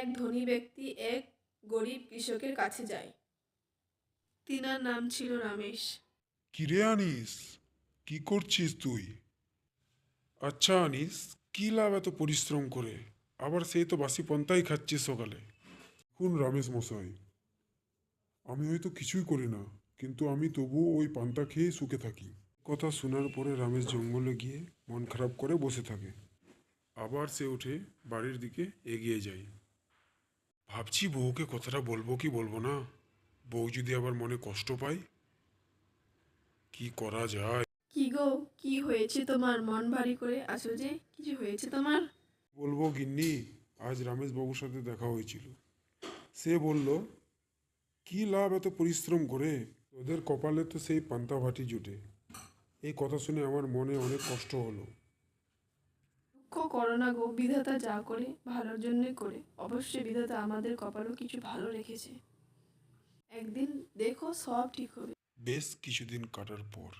এক ধনী ব্যক্তি এক গরিব কৃষকের কাছে যায়। তিনার নাম ছিল রমেশ। কিরে আনিস, কি করছিস তুই? আচ্ছা আনিস, কি লাভ এত পরিশ্রম করে? আবার সেই তো বাসি পন্থাই খাচ্ছিস সকালে। কোন রমেশ মশাই, আমি হয়তো কিছুই করি না, কিন্তু আমি তবুও ওই পান্তা খেয়ে সুখে থাকি। কথা শোনার পরে রমেশ জঙ্গলে গিয়ে মন খারাপ করে বসে থাকে। আবার সে উঠে বাড়ির দিকে এগিয়ে যায়। ভাবছি বউকে কথাটা বলবো কি বলবো না। বউ যদি আবার মনে কষ্ট পায়, কি করা যায়? কি গো, কি হয়েছে তোমার? মন ভারী করে আছো যে, কিছু হয়েছে তোমার? বলবো গিন্নি, আজ রমেশ বাবুর সাথে দেখা হয়েছিল। সে বলল, কি লাভ এত পরিশ্রম করে, তোদের কপালে তো সেই পান্তা ভাটি জুটে। এই কথা শুনে আমার মনে অনেক কষ্ট হলো। দুঃখ করো না গো, বিধাতা যা করে ভালোর জন্যই করে। অবশ্যই বিধাতা আমাদের কপালও কিছু ভালো রেখেছে। একদিন দেখো সব ঠিক হবে। বেশ কিছুদিন কাটার পর